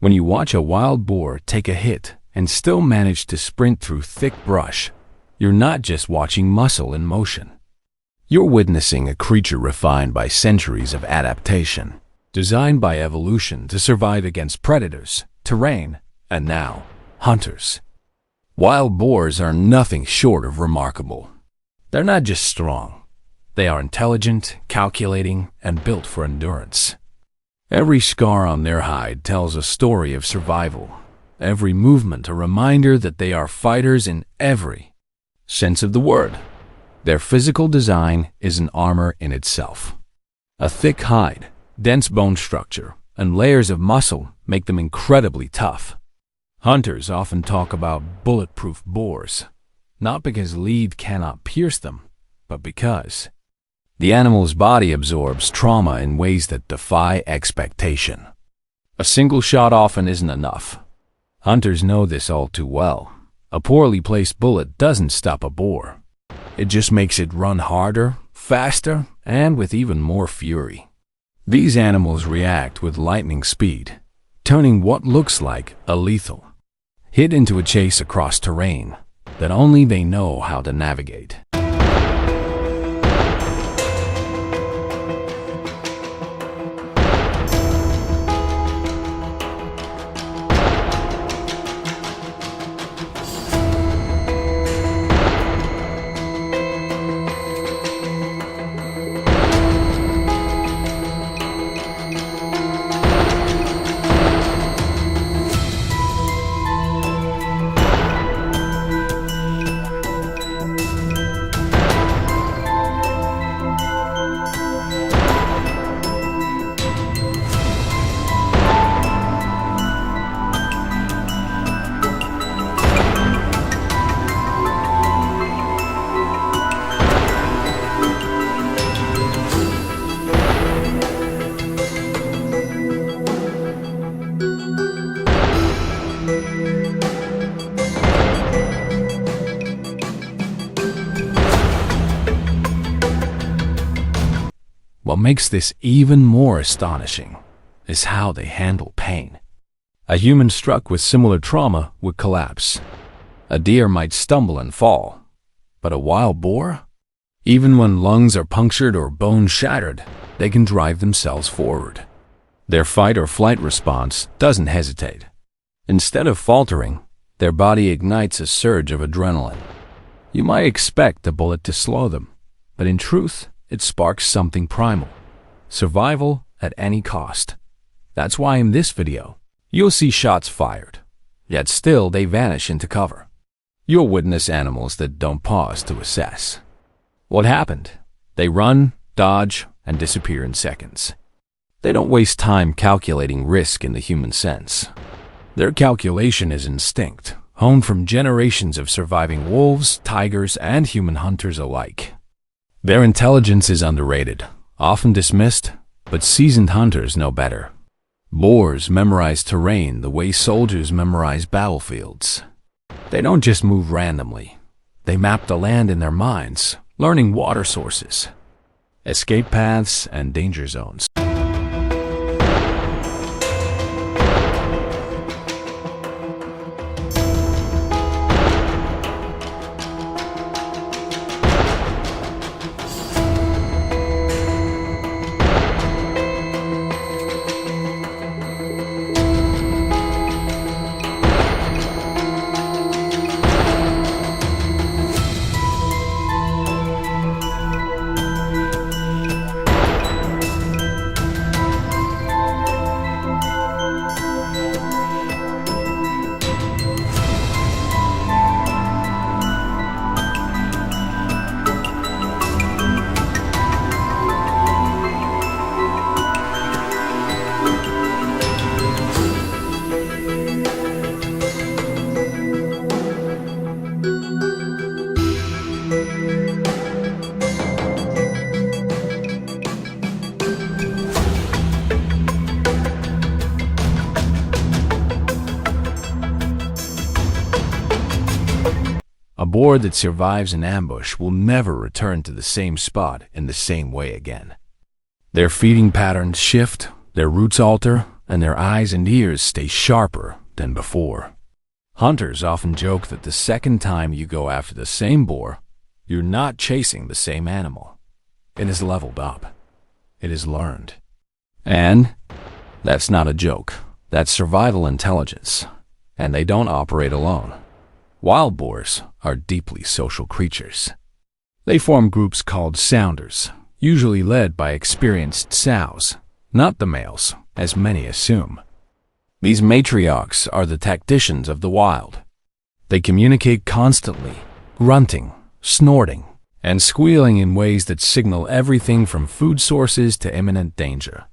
When you watch a wild boar take a hit and still manage to sprint through thick brush, you're not just watching muscle in motion. You're witnessing a creature refined by centuries of adaptation, designed by evolution to survive against predators, terrain, and now, hunters. Wild boars are nothing short of remarkable. They're not just strong. They are intelligent, calculating, and built for endurance. Every scar on their hide tells a story of survival. Every movement a reminder that they are fighters in every sense of the word. Their physical design is an armor in itself. A thick hide, dense bone structure, and layers of muscle make them incredibly tough. Hunters often talk about bulletproof boars, not because lead cannot pierce them, but because the animal's body absorbs trauma in ways that defy expectation. A single shot often isn't enough. Hunters know this all too well. A poorly placed bullet doesn't stop a boar. It just makes it run harder, faster, and with even more fury. These animals react with lightning speed, turning what looks like a lethal hit into a chase across terrain that only they know how to navigate. What makes this even more astonishing is how they handle pain. A human struck with similar trauma would collapse. A deer might stumble and fall. But a wild boar? Even when lungs are punctured or bones shattered, they can drive themselves forward. Their fight or flight response doesn't hesitate. Instead of faltering, their body ignites a surge of adrenaline. You might expect the bullet to slow them, but in truth, it sparks something primal. Survival at any cost. That's why in this video, you'll see shots fired, yet still they vanish into cover. You'll witness animals that don't pause to assess what happened. They run, dodge, and disappear in seconds. They don't waste time calculating risk in the human sense. Their calculation is instinct, honed from generations of surviving wolves, tigers, and human hunters alike. Their intelligence is underrated, often dismissed, but seasoned hunters know better. Boars memorize terrain the way soldiers memorize battlefields. They don't just move randomly. They map the land in their minds, learning water sources, escape paths, and danger zones. A boar that survives an ambush will never return to the same spot in the same way again. Their feeding patterns shift, their routes alter, and their eyes and ears stay sharper than before. Hunters often joke that the second time you go after the same boar, you're not chasing the same animal. It is leveled up. It is learned. And that's not a joke. That's survival intelligence. And they don't operate alone. Wild boars are deeply social creatures. They form groups called sounders, usually led by experienced sows, not the males, as many assume. These matriarchs are the tacticians of the wild. They communicate constantly, grunting, snorting, and squealing in ways that signal everything from food sources to imminent danger.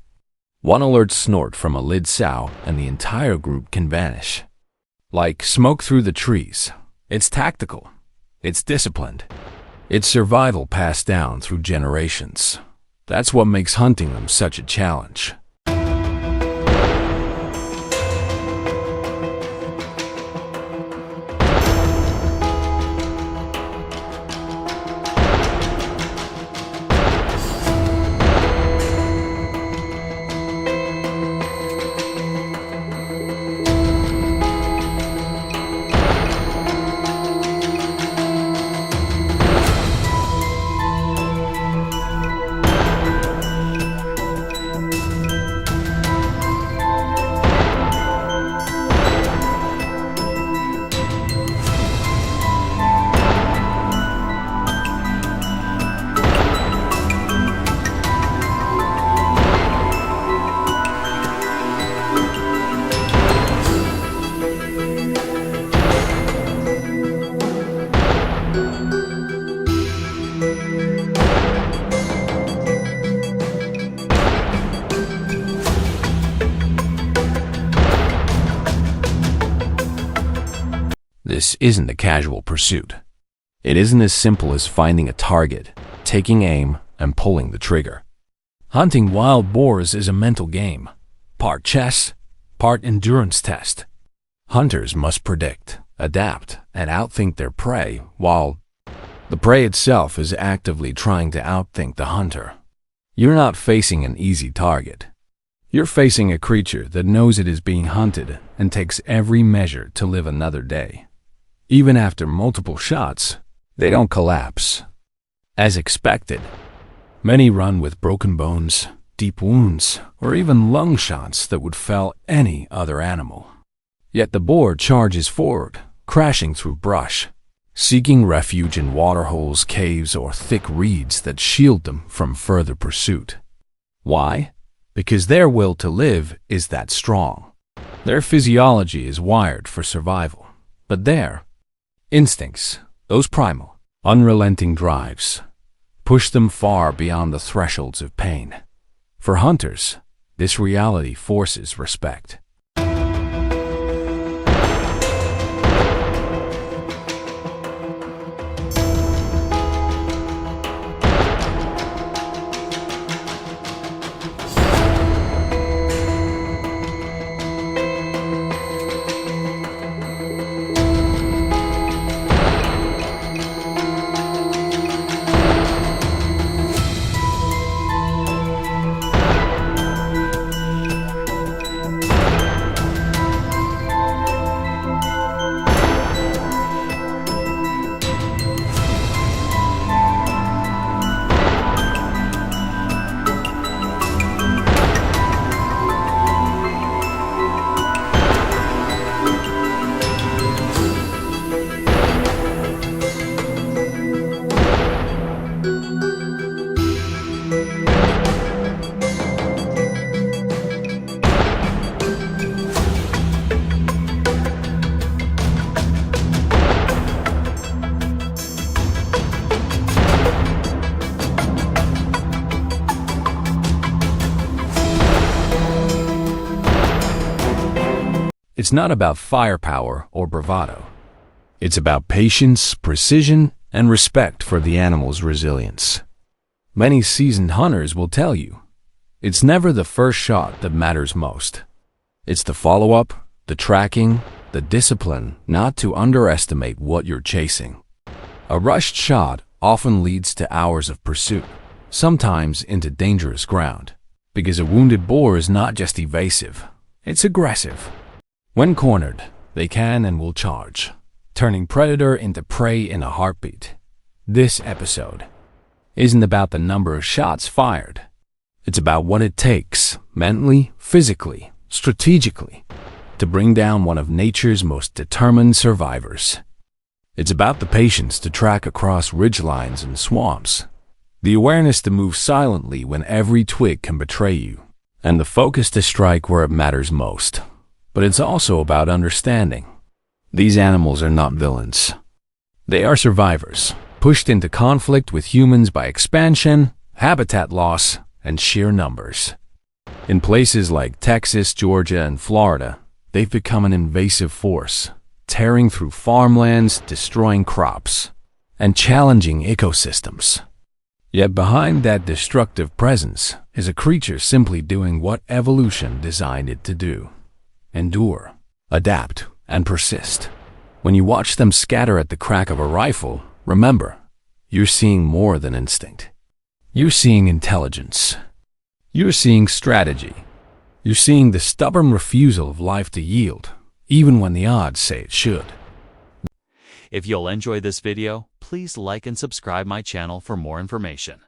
One alert snort from a lead sow and the entire group can vanish. Like smoke through the trees, it's tactical, it's disciplined, it's survival passed down through generations. That's what makes hunting them such a challenge. This isn't a casual pursuit. It isn't as simple as finding a target, taking aim, and pulling the trigger. Hunting wild boars is a mental game, part chess, part endurance test. Hunters must predict, adapt, and outthink their prey, while the prey itself is actively trying to outthink the hunter. You're not facing an easy target. You're facing a creature that knows it is being hunted and takes every measure to live another day. Even after multiple shots, they don't collapse. As expected, many run with broken bones, deep wounds, or even lung shots that would fell any other animal. Yet the boar charges forward, crashing through brush, seeking refuge in waterholes, caves, or thick reeds that shield them from further pursuit. Why? Because their will to live is that strong. Their physiology is wired for survival. But their instincts, those primal, unrelenting drives, push them far beyond the thresholds of pain. For hunters, this reality forces respect. It's not about firepower or bravado. It's about patience, precision, and respect for the animal's resilience. Many seasoned hunters will tell you, it's never the first shot that matters most. It's the follow-up, the tracking, the discipline not to underestimate what you're chasing. A rushed shot often leads to hours of pursuit, sometimes into dangerous ground, because a wounded boar is not just evasive, It's aggressive. When cornered, they can and will charge, turning predator into prey in a heartbeat. This episode isn't about the number of shots fired. It's about what it takes, mentally, physically, strategically, to bring down one of nature's most determined survivors. It's about the patience to track across ridgelines and swamps, the awareness to move silently when every twig can betray you, and the focus to strike where it matters most. But it's also about understanding. These animals are not villains. They are survivors, pushed into conflict with humans by expansion, habitat loss, and sheer numbers. In places like Texas, Georgia, and Florida, they've become an invasive force, tearing through farmlands, destroying crops, and challenging ecosystems. Yet behind that destructive presence is a creature simply doing what evolution designed it to do: endure, adapt, and persist. When you watch them scatter at the crack of a rifle, remember, you're seeing more than instinct. You're seeing intelligence. You're seeing strategy. You're seeing the stubborn refusal of life to yield, even when the odds say it should. If you'll enjoy this video, please like and subscribe my channel for more information.